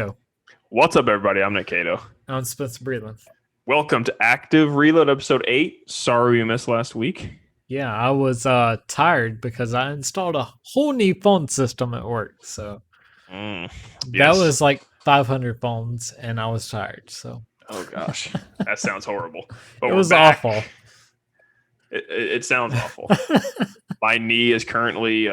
Go. What's up, everybody? I'm Nick Cato. I'm Spencer Breland. Welcome to Active Reload episode 8. Sorry we missed last week. Yeah, I was tired because I installed a whole new phone system at work. So that Yes. was like 500 phones, and I was tired. So Oh gosh, that sounds horrible. But it we're was back. awful. It sounds awful. My knee is currently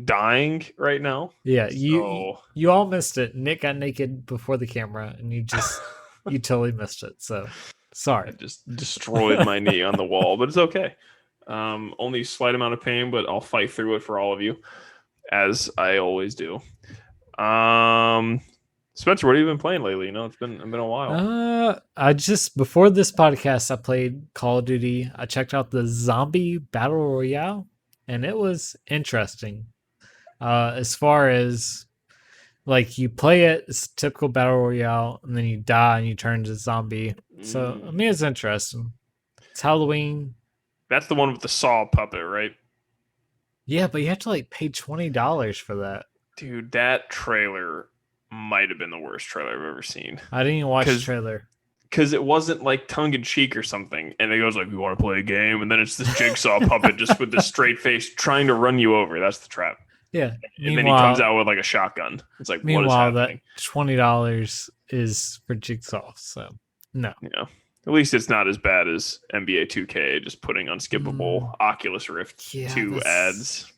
dying right now. Yeah, So you all missed it. Nick got naked before the camera, and you totally missed it. So sorry. I just destroyed my knee on the wall, but it's okay. Only a slight amount of pain, but I'll fight through it for all of you, as I always do. Spencer, what have you been playing lately? You know, it's been a while. I just before this podcast, I played Call of Duty. I checked out the Zombie Battle Royale, and it was interesting. As far as like you play it, it's typical Battle Royale, and then you die and you turn into a zombie. So I mean, it's interesting. It's Halloween. That's the one with the saw puppet, right? Yeah, but you have to like pay $20 for that. Dude, that trailer might have been the worst trailer I've ever seen. I didn't even watch the trailer. Because it wasn't like tongue-in-cheek or something. And it goes like, we want to play a game. And then it's this jigsaw puppet just with this straight face trying to run you over. That's the trap. Yeah. And then he comes out with like a shotgun. It's like, what is happening? That $20 is for Jigsaw. So, no. Yeah. At least it's not as bad as NBA 2K just putting unskippable Oculus Rift 2 ads.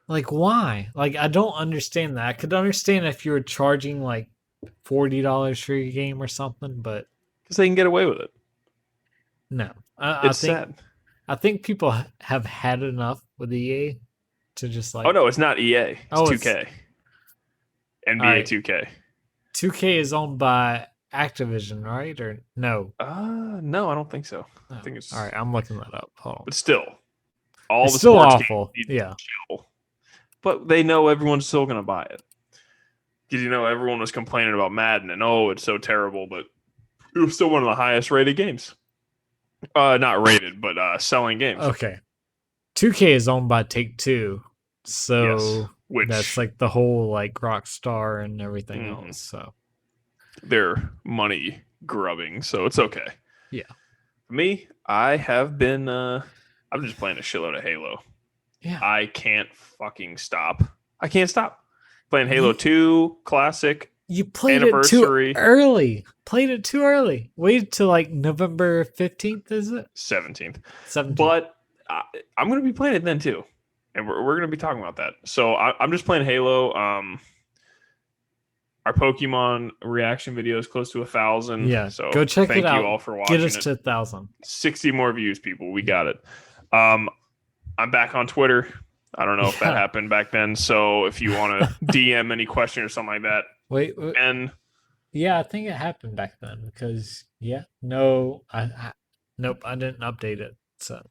Like, why? Like, I don't understand that. I could understand if you were charging like $40 for your game or something, but because they can get away with it. No, it's sad. I think people have had enough with EA to just like. Oh no, it's not EA. It's 2K. NBA right. 2K. 2K is owned by Activision, right? Or no? No, I don't think so. I think it's all right. I'm looking that up. Hold on. But still, it's still awful. Yeah. But they know everyone's still going to buy it. Because, you know, everyone was complaining about Madden and, it's so terrible, but it was still one of the highest rated games. Not rated, but selling games. Okay. 2K is owned by Take-Two. So that's like the whole like Rockstar and everything else. So they're money grubbing, so it's okay. Yeah. For me, I have been I'm just playing a shitload of Halo. Yeah. I can't fucking stop. I can't stop. Playing Halo 2, Classic. You played it too early. Waited till like November 15th, is it? 17th. But I'm going to be playing it then too. And we're going to be talking about that. So I'm just playing Halo. Our Pokemon reaction video is close to 1,000. Yeah, so go check it out. Thank you all for watching. Get us to 1,000. 60 more views, people. We got it. I'm back on Twitter. I don't know if that happened back then. So if you want to DM any question or something like that. Wait. And yeah, I think it happened back then because nope, I didn't update it. So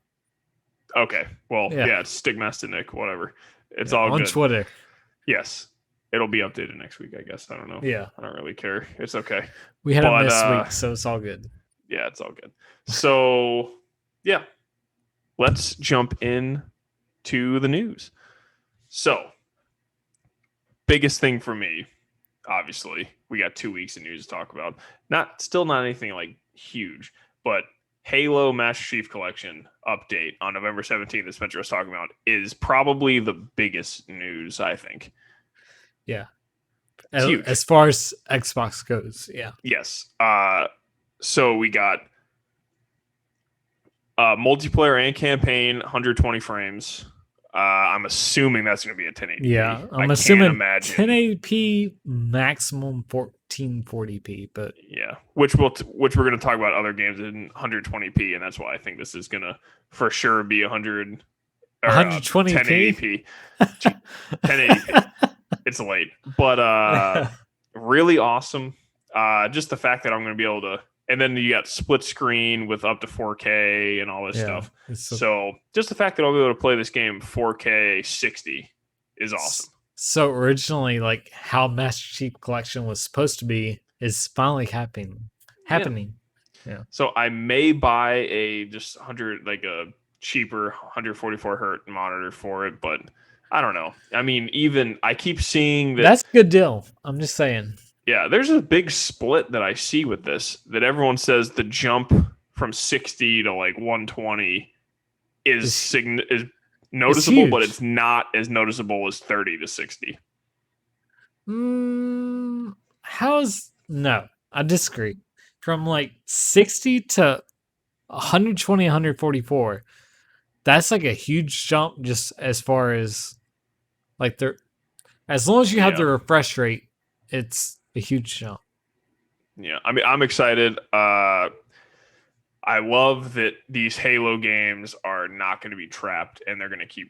okay, well, it's Stigmastic Nick, whatever. It's all on good. Twitter. Yes, it'll be updated next week, I guess. I don't know. Yeah, I don't really care. It's okay. We had a miss week, so it's all good. Yeah, it's all good. So yeah, let's jump in to the news. So, biggest thing for me, obviously, we got 2 weeks of news to talk about. Still not anything like huge, but Halo Master Chief Collection update on November 17th that Spencer was talking about is probably the biggest news, I think. Yeah. As far as Xbox goes, yeah. Yes. So we got multiplayer and campaign, 120 frames. I'm assuming that's going to be a 1080p. Yeah, I'm assuming 1080p, maximum 1440p. But yeah, which we're going to talk about other games in 120p, and that's why I think this is going to for sure be 120p. 1080p. 1080p. It's late, but really awesome. Just the fact that I'm going to be able to. And then you got split screen with up to 4K and all this stuff. So just the fact that I'll be able to play this game 4K 60 is awesome. So originally, like how Master Chief Collection was supposed to be is finally happening. Yeah. So I may buy a just 100, like a cheaper 144 hertz monitor for it, but I don't know. I mean, even I keep seeing that. That's a good deal. I'm just saying. Yeah, there's a big split that I see with this that everyone says the jump from 60 to like 120 It's is it's noticeable, but huge. it's not as noticeable as 30 to 60. How's no? I disagree. From like 60 to 120, 144, that's like a huge jump just as far as like there as long as you have Yeah. the refresh rate, it's a huge jump. Yeah. I mean, I'm excited. I love that these Halo games are not going to be trapped and they're going to keep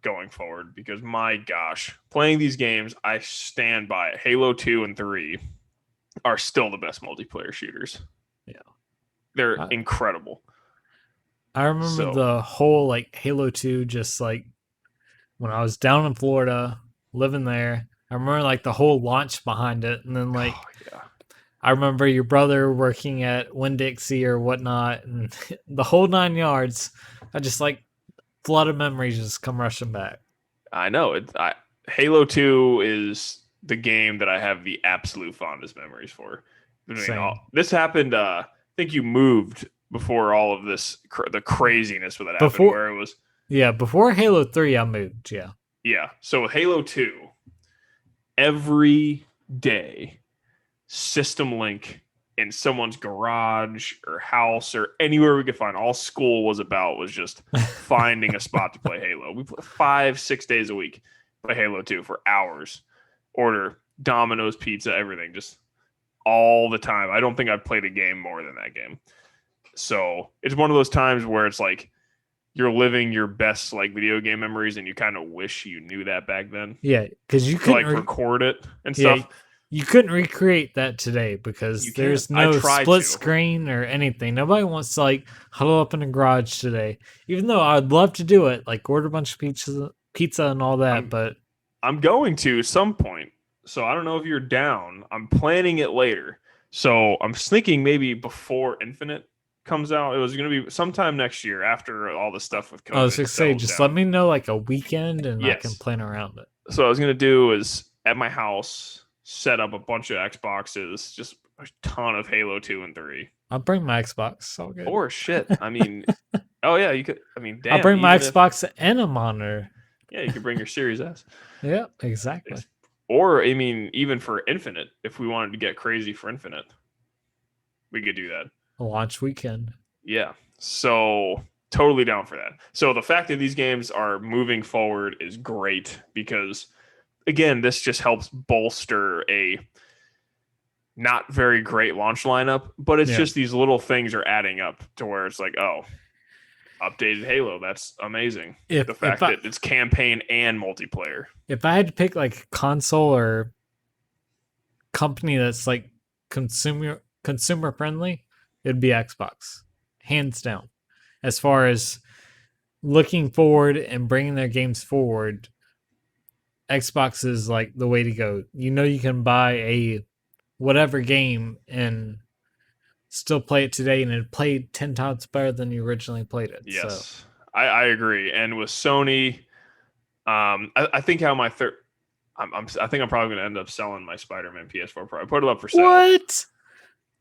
going forward because my gosh, playing these games, I stand by it. Halo 2 and 3 are still the best multiplayer shooters. Yeah. They're I, incredible. I remember So, the whole like Halo 2 just like when I was down in Florida living there. I remember like the whole launch behind it and then oh, like yeah. I remember your brother working at Winn Dixie or whatnot, and the whole 9 yards. I just like flood of memories just come rushing back. I know it. Halo 2 is the game that I have the absolute fondest memories for. I mean, Same. this happened. I think you moved before all of this, the craziness that happened, Before, where it was, yeah, before Halo 3, I moved. Yeah, yeah. So with Halo 2, every day, system link in someone's garage or house or anywhere we could find, all school was about was just finding a spot to play Halo. We play 5, 6 days a week, play Halo 2 for hours, order Domino's pizza, everything, just all the time. I don't think I've played a game more than that game. So it's one of those times where it's like you're living your best like video game memories and you kind of wish you knew that back then yeah, because you to couldn't. like record it and Yeah, stuff. you couldn't recreate that today You because can't. there's I no tried split to. screen or anything. Nobody wants to like huddle up in a garage today. Even though I'd love to do it, like order a bunch of pizza and all that, I'm but I'm going to some point. So I don't know if you're down. I'm planning it later. So I'm thinking maybe before Infinite comes out. It was going to be sometime next year after all the stuff with I was COVID gonna say, settles just let down. me know like a weekend and I can Yes. plan around it. So what I was going to do is at my house set up a bunch of Xboxes, just a ton of Halo 2 and 3. I'll bring my Xbox. It's all good. Or shit. I mean, oh yeah, you could I mean, I'll damn, bring my even if Xbox and a monitor. yeah, you could bring your Series S. Yeah, exactly. Or I mean, even for Infinite, if we wanted to get crazy for Infinite, we could do that. A launch weekend. Yeah. So totally down for that. So the fact that these games are moving forward is great because again, this just helps bolster a not very great launch lineup, but it's Yeah. just these little things are adding up to where it's like, oh, updated Halo, that's amazing. If The if fact I that it's campaign and multiplayer. if I had to pick like console or company that's like consumer friendly, it'd be Xbox, hands down. As far as looking forward and bringing their games forward, Xbox is like the way to go. You know, you can buy a whatever game and still play it today, and it played 10 times better than you originally played it. So, Yes, I agree. And with Sony, I think how my third, I think I'm probably going to end up selling my Spider-Man PS4 Pro. I put it up for sale, what?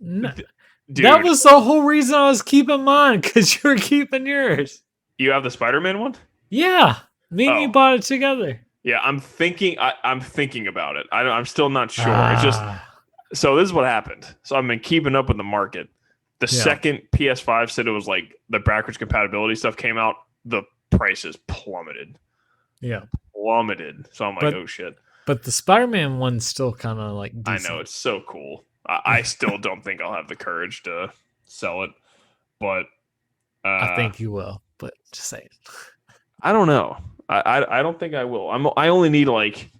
No, that dude. was the whole reason I was keeping mine because you were keeping yours. You have the Spider-Man one? Yeah, me and you Oh, bought it together. yeah. I'm thinking. I'm thinking about it. I'm still not sure. It's just Ah, so this is what happened. So I've been keeping up with the market. The yeah, second PS5 said it was like the backwards compatibility stuff came out, the prices plummeted. yeah. Plummeted. So I'm like, But oh shit. but the Spider-Man one's still kind of like I know decent. it's so cool. I still don't think I'll have the courage to sell it, but I think you will, but just saying. I don't know. I don't think I will. I only need like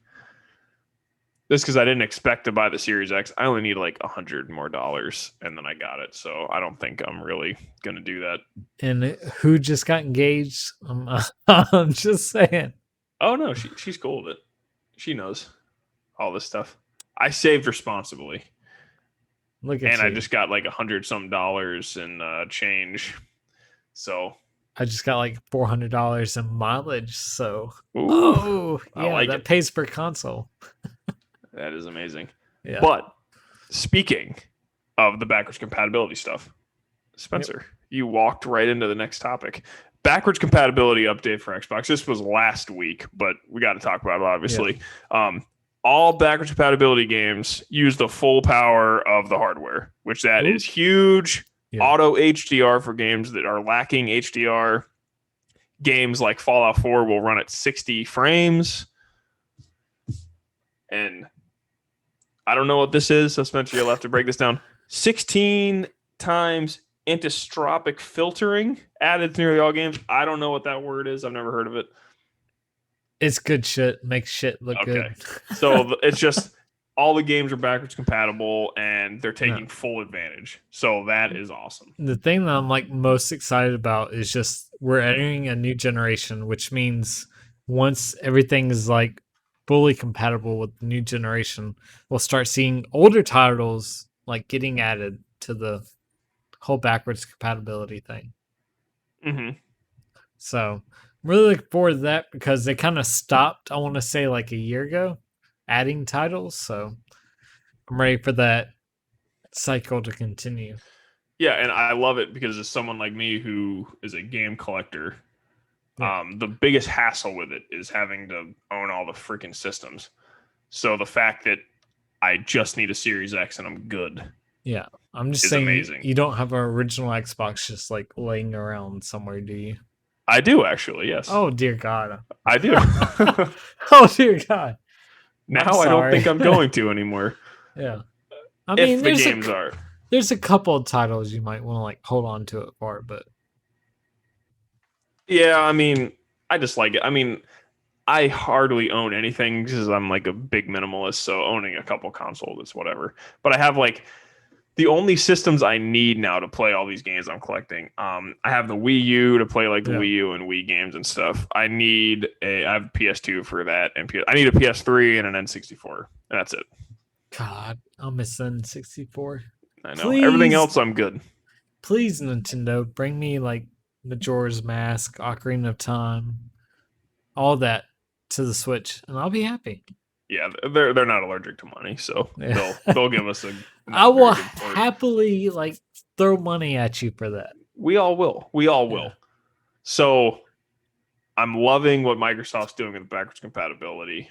this because I didn't expect to buy the Series X. I only need like $100 more, and then I got it. So I don't think I'm really gonna do that. And who just got engaged? I'm just saying. Oh no, she's cool with it. She knows all this stuff. I saved responsibly, Look at and I you. just got like $100 in change. So I just got like $400 in mileage. So, ooh, oh I yeah, like that it. pays per console. That is amazing. Yeah, But speaking of the backwards compatibility stuff, Yep. Spencer, you walked right into the next topic. Backwards compatibility update for Xbox. This was last week, but we got to talk about it, Yeah. obviously. All backwards compatibility games use the full power of the hardware, which that Ooh. is huge. Yeah. Auto HDR for games that are lacking HDR. Games like Fallout 4 will run at 60 frames. And I don't know what this is, so Spencer, you'll have to break this down. 16 times antistropic filtering added to nearly all games. I don't know what that word is. I've never heard of it. It's good shit. Makes shit look Okay. good. So it's just all the games are backwards compatible and they're No. taking full advantage. So that is awesome. The thing that I'm like most excited about is just we're entering a new generation, which means once everything is like fully compatible with the new generation, we'll start seeing older titles like getting added to the whole backwards compatibility thing. Mm-hmm. So I'm really looking forward to that because they kind of stopped, I want to say like a year ago, adding titles. So I'm ready for that cycle to continue. Yeah, and I love it because as someone like me who is a game collector, Yeah. the biggest hassle with it is having to own all the freaking systems. So the fact that I just need a Series X and I'm good Yeah. I'm just is saying amazing. you don't have an original Xbox just like laying around somewhere, do you? I do actually, yes. Oh dear God. I do. Oh dear God. I'm Now I don't sorry. think I'm going to anymore. Yeah. I If mean the games are. there's a couple of titles you might want to like hold on to it for, but Yeah, I mean, I just like it. I mean, I hardly own anything because I'm like a big minimalist, so owning a couple consoles is whatever. But I have like the only systems I need now to play all these games I'm collecting. I have the Wii U to play like the yeah. Wii U and Wii games and stuff. I have PS2 for that, and I need a PS3 and an N64. And that's it. God, I'm missing 64. I know everything Please, else I'm good. please, Nintendo, bring me like Majora's Mask, Ocarina of Time, all that to the Switch, and I'll be happy. Yeah, they're not allergic to money, so Yeah. they'll give us a I not will very good port. happily like throw money at you for that. We all will. We all Yeah. will. So I'm loving what Microsoft's doing with backwards compatibility.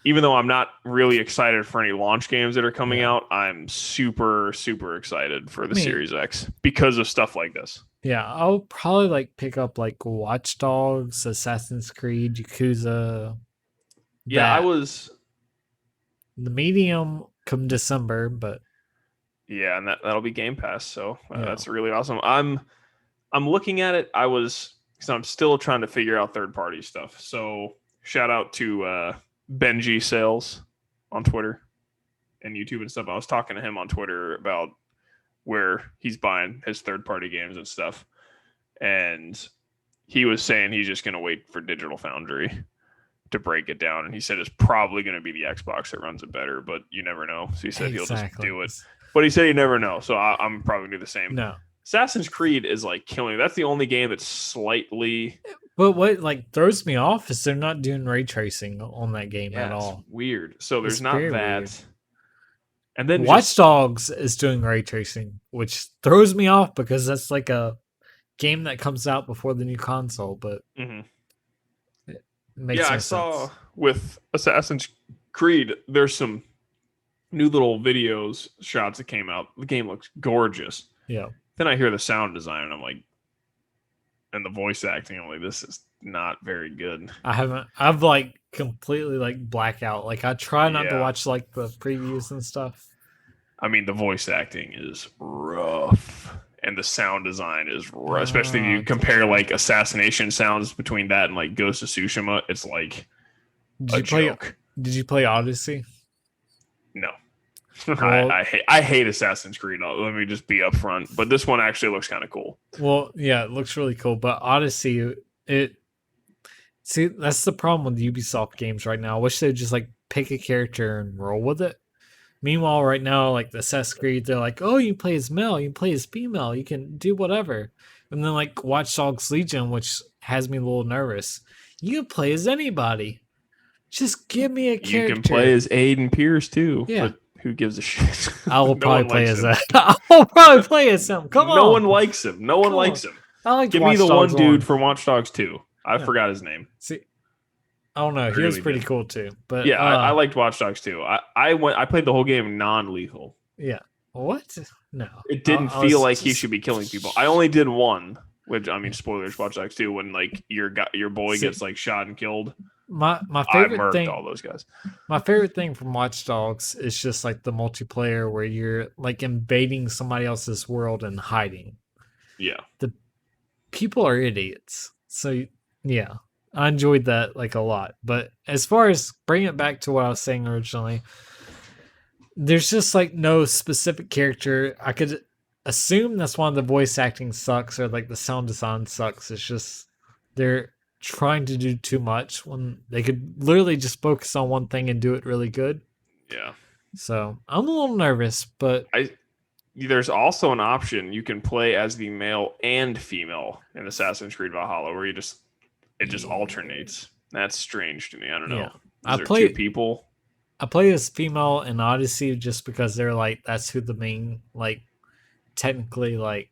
Even though I'm not really excited for any launch games that are coming Yeah. out, I'm super, super excited for the I mean, Series X because of stuff like this. yeah, I'll probably like pick up like Watch Dogs, Assassin's Creed, Yakuza. Yeah, I That was. the medium come December, but Yeah, and that'll be Game Pass, so yeah, that's really awesome. I'm looking at it. Because I'm still trying to figure out third party stuff. So shout out to Benji Sales on Twitter and YouTube and stuff. I was talking to him on Twitter about where he's buying his third party games and stuff. And he was saying he's just going to wait for Digital Foundry to break it down. And he said it's probably going to be the Xbox that runs it better, but you never know. So he said he'll just do it. But he said he never know. So I'm probably going to do the same. No. Assassin's Creed is like killing. That's the only game that's slightly. But what like throws me off is they're not doing ray tracing on that game at all. Weird. So there's It's not very that. weird. And then Watch Dogs is doing ray tracing, which throws me off because that's like a game that comes out before the new console, but it makes no I sense. saw with Assassin's Creed, there's some new little videos, shots that came out. The game looks gorgeous. Yeah. Then I hear the sound design and I'm like, and the voice acting, I'm like, this is not very good. I've like completely like blackout. Like I try not to Yeah. watch like the previews and stuff. I mean, the voice acting is rough. And the sound design is rough. Especially if you compare like assassination sounds between that and like Ghost of Tsushima. It's like a joke. Did you play Odyssey? No. Well, I hate Assassin's Creed. Let me just be upfront. But this one actually looks kind of cool. Well, yeah, it looks really cool. But Odyssey, see, that's the problem with Ubisoft games right now. I wish they'd just like pick a character and roll with it. Meanwhile, right now, like the Assassin's Creed, they're like, oh, you can play as male, you can play as female, you can do whatever. And then like Watch Dogs Legion, which has me a little nervous. You can play as anybody. Just give me a character. You can play as Aiden Pierce too. Yeah. But Who gives a shit? I will No probably one play likes as him. that. I'll probably play as him. Come No on. one likes him. No one Come on. likes him. I liked Give me Watch the one Dogs dude 1. from Watch Dogs 2. I Yeah. forgot his name. See, I don't know. I He was really pretty did. cool too. But Yeah, I liked Watch Dogs 2. I played the whole game non-lethal. yeah. What? No. It I, didn't I feel was like he just should be killing people. I only did one, which I mean spoilers, Watch Dogs 2, when like your boy see gets like shot and killed. my I favorite murked thing all those guys. my favorite thing from Watch Dogs is just like the multiplayer where you're like invading somebody else's world and hiding. Yeah. The people are idiots. So yeah, I enjoyed that like a lot. But as far as bring it back to what I was saying originally, there's just like no specific character. I could assume that's why the voice acting sucks or like the sound design sucks. It's just they're trying to do too much when they could literally just focus on one thing and do it really good. Yeah. So I'm a little nervous, but I There's also an option you can play as the male and female in Assassin's Creed Valhalla where it just yeah, alternates. That's strange to me. I don't yeah. know. Is I there two play people? I play as female in Odyssey just because they're like that's who the main like technically like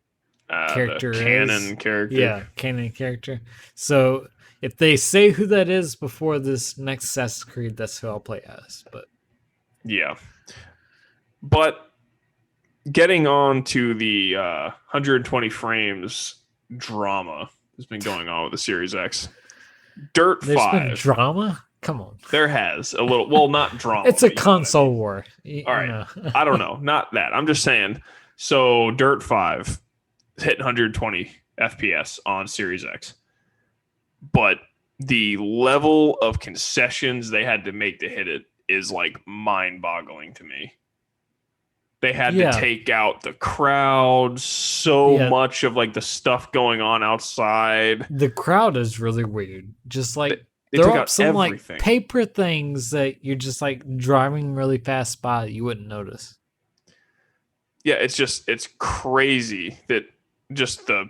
The character is. canon character. Yeah, canon character. So if they say who that is before this next Assassin's Creed, that's who I'll play as. But Yeah. But getting on to the 120 frames drama that's been going on with the Series X. Dirt there's been 5. drama. Come on, There has a little, well, not drama. it's a but you know what I console mean. war. All right. I don't know. Not that. I'm just saying. So, Dirt 5 hit 120 FPS on Series X. But the level of concessions they had to make to hit it is like mind boggling to me. They had to Yeah, take out the crowd, so yeah. much of like the stuff going on outside. The crowd is really weird. Just They, like they throw took up out some like everything. paper things that you're just like driving really fast by that you wouldn't notice. Yeah, it's crazy that just the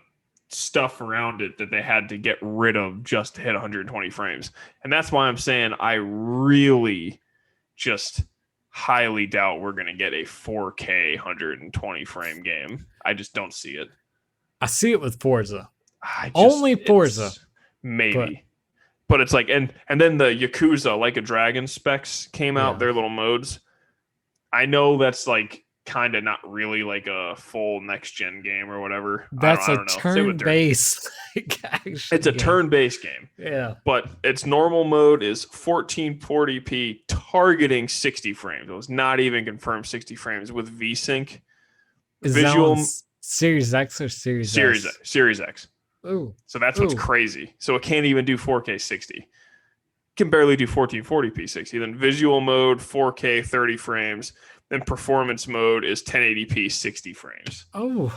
stuff around it that they had to get rid of just to hit 120 frames. And that's why I'm saying I really just highly doubt we're going to get a 4K 120 frame game. I just don't see it. I see it with Forza. I just Only Forza. maybe. But it's like and then the Yakuza Like a Dragon specs came out, Yeah. their little modes. I know that's like kind of not really like a full next gen game or whatever. That's I a don't know. Say what they're- turn-based like, action It's a game. turn-based game, Yeah. but its normal mode is 1440p targeting 60 frames. It was not even confirmed 60 frames with VSync. Is Visual that on Series X or Series S? Series X. Ooh. So that's what's Ooh. crazy. So it can't even do 4K 60. It can barely do 1440p 60. Then visual mode 4K 30 frames. Then performance mode is 1080p 60 frames. Oh.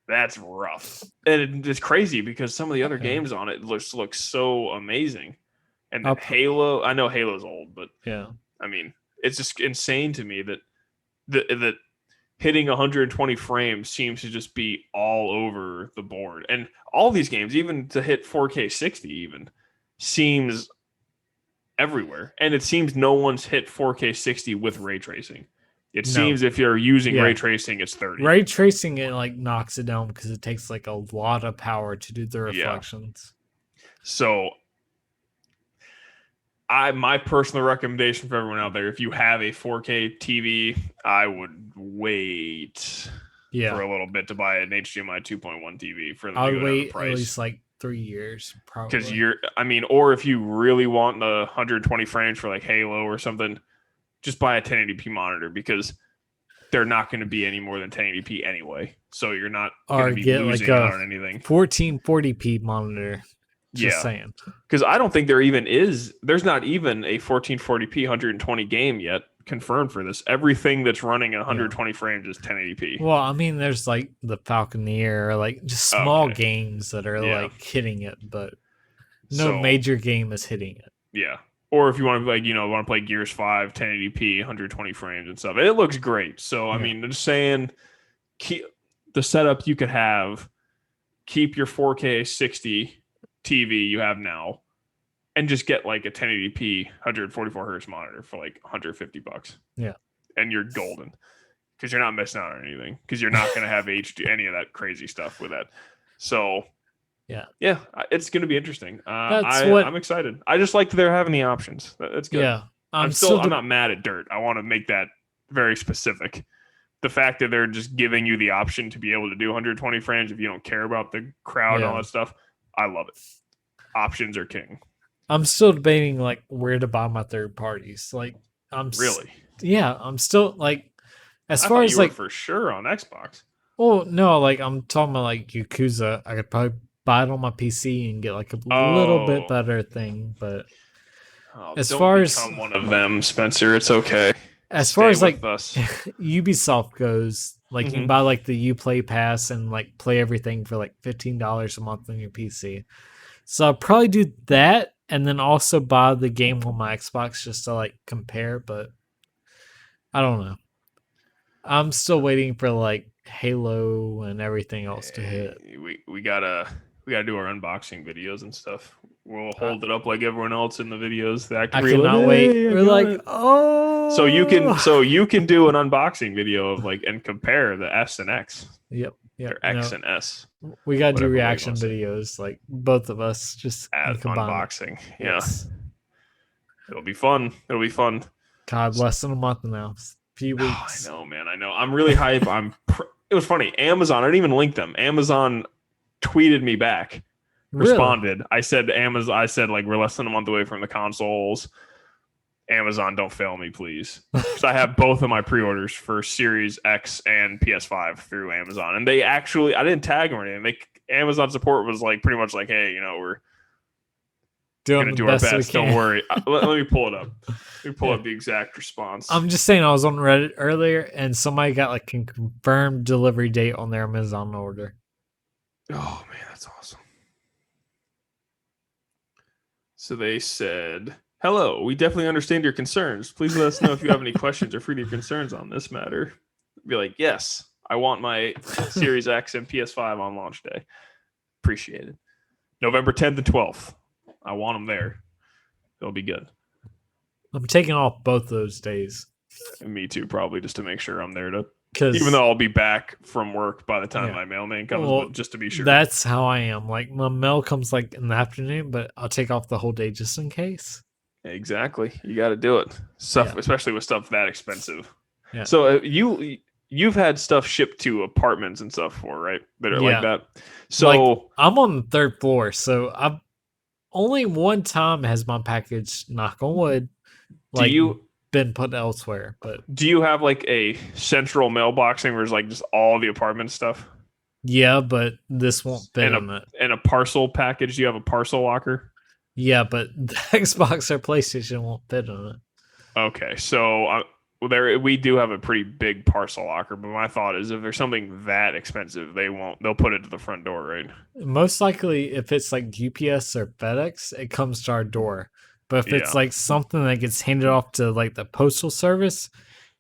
That's rough. And it's crazy because some of the other Okay. games on it look so amazing. And then Up- Halo, I know Halo's old, but Yeah. I mean, it's just insane to me that that hitting 120 frames seems to just be all over the board. And all these games, even to hit 4K 60 even, seems everywhere. And it seems no one's hit 4K 60 with ray tracing. It No. seems if you're using Yeah. ray tracing, it's 30. Ray tracing it like knocks it down because it takes like a lot of power to do the reflections. So my personal recommendation for everyone out there, if you have a 4K TV, I would wait Yeah. for a little bit to buy an HDMI 2.1 TV for them I to would go down the wait at price. least like 3 years, probably. Because or if you really want the 120 frames for like Halo or something, just buy a 1080p monitor because they're not going to be any more than 1080p anyway. So you're not going Or to be get losing like out a on anything. 1440p monitor. Just saying. Because I don't think there's not even a 1440p 120 game yet confirmed for this. Everything that's running at 120 frames is 1080p. Well, I mean, there's like the Falconeer, like just small games that are like hitting it, but no major game is hitting it. Yeah. Or if you want to play Gears 5, 1080p, 120 frames and stuff. And it looks great. So, I mean, I'm just saying, keep the setup you could have, keep your 4K 60 TV you have now, and just get like a 1080p 144 hertz monitor for like $150. Yeah. and you're golden because you're not missing out on anything because you're not going to have HD any of that crazy stuff with that. So Yeah. yeah, it's going to be interesting. That's what. I'm excited. I just like that they're having the options. That's good. Yeah. I'm I'm not mad at Dirt. I want to make that very specific. The fact that they're just giving you the option to be able to do 120 frames if you don't care about the crowd and all that stuff, I love it. Options are king. I'm still debating like where to buy my third parties. Like I'm Really? Yeah, I'm still like as I far thought as you were like for sure on Xbox. oh no, like I'm talking about like Yakuza. I could probably buy it on my PC and get like a little bit Oh. better thing, but Oh, as don't far as become one of them, Spencer. It's okay. as far Stay as like with us. Ubisoft goes, like you can buy like the Uplay pass and like play everything for like $15 a month on your PC. So I'll probably do that and then also buy the game on my Xbox just to like compare, but I don't know. I'm still waiting for like Halo and everything else to hit. We gotta do our unboxing videos and stuff. We'll I, hold it up like everyone else in the videos. The I active reload. cannot wait. Hey, I We're got like, it. oh, So you can do an unboxing video of like and compare the S and X. Yep. Or X and S. We gotta do Whatever way you reaction wanna say it. videos, like both of us, just At combine it. unboxing. Yeah. Yes. It'll be fun. It'll be fun. God, less than a month now. Few Oh, weeks. I know, man. I know. I'm really hype. It was funny. Amazon. I didn't even link them. Amazon tweeted me back. Really? Responded. I said Amazon. I said like we're less than a month away from the consoles. Amazon, don't fail me, please. Because I have both of my pre-orders for Series X and PS5 through Amazon, and they actually I didn't tag them or anything. Amazon support was like pretty much like, hey, we're gonna do our best. Don't worry. Let me pull it up. Let me pull up the exact response. I'm just saying, I was on Reddit earlier, and somebody got like a confirmed delivery date on their Amazon order. Oh man, that's awesome. So they said, "Hello, we definitely understand your concerns. Please let us know if you have any questions or further concerns on this matter." Be like, yes, I want my Series X and PS5 on launch day. Appreciate it. November 10th and 12th. I want them there. They'll be good. I'm taking off both those days. Me too, probably just to make sure I'm there to. Even though I'll be back from work by the time my mailman comes, but just to be sure. That's how I am. Like my mail comes like in the afternoon, but I'll take off the whole day just in case. Exactly. You got to do it. Stuff, especially with stuff that expensive. Yeah. So you've had stuff shipped to apartments and stuff before, right? That are like that. So like, I'm on the third floor, so I've only one time has my package, knock on wood, like been put elsewhere. But do you have like a central mailboxing where it's like just all the apartment stuff? Yeah, but this won't fit in it. And a parcel package. Do you have a parcel locker? Yeah, but the Xbox or PlayStation won't fit in it. Okay, so we do have a pretty big parcel locker, but my thought is if there's something that expensive, they'll put it to the front door, right? Most likely, if it's like UPS or FedEx, it comes to our door. But if it's like something that gets handed off to like the postal service,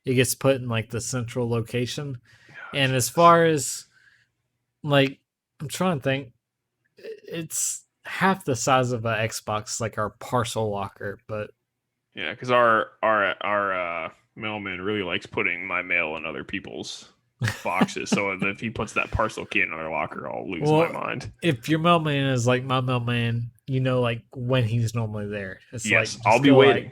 it gets put in like the central location. And as far as like, I'm trying to think, it's half the size of an Xbox, like our parcel locker. But yeah, because our mailman really likes putting my mail in other people's boxes. So if he puts that parcel key in another locker, I'll lose my mind. If your mailman is like my mailman, like when he's normally there. It's yes, I'll be waiting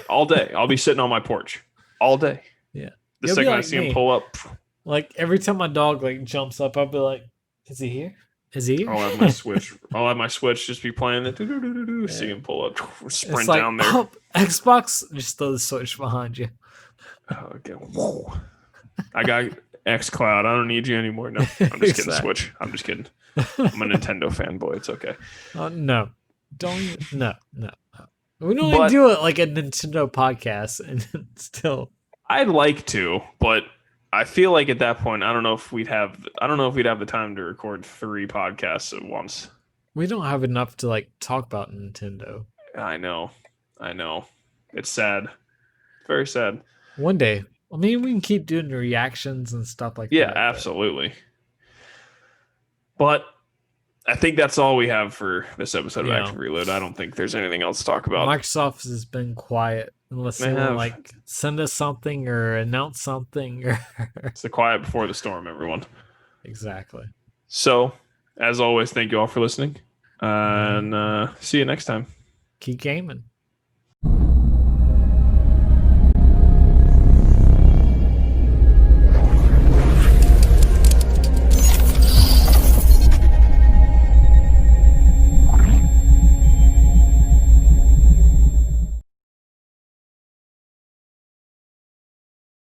all day. I'll be sitting on my porch all day. Yeah. The second I see him pull up. Like every time my dog like jumps up, I'll be like, is he here? Is he here? I'll have my Switch. Just be playing it. See him pull up, sprint like, down there. Oh, Xbox, just throw the Switch behind you. Okay. Whoa. I got xCloud. I don't need you anymore. No, I'm just kidding. Switch. I'm just kidding. I'm a Nintendo fanboy. It's okay. No, don't. No. We don't do it like a Nintendo podcast, and still. I'd like to, but I feel like at that point, I don't know if we'd have the time to record 3 podcasts at once. We don't have enough to like talk about Nintendo. I know. It's sad. Very sad. One day. I mean, we can keep doing the reactions and stuff like that. Yeah, absolutely. But I think that's all we have for this episode of Active Reload. I don't think there's anything else to talk about. Microsoft has been quiet unless They they want to have. like send us something or announce something or It's the quiet before the storm, everyone. exactly. So, as always, thank you all for listening. And And see you next time. keep gaming.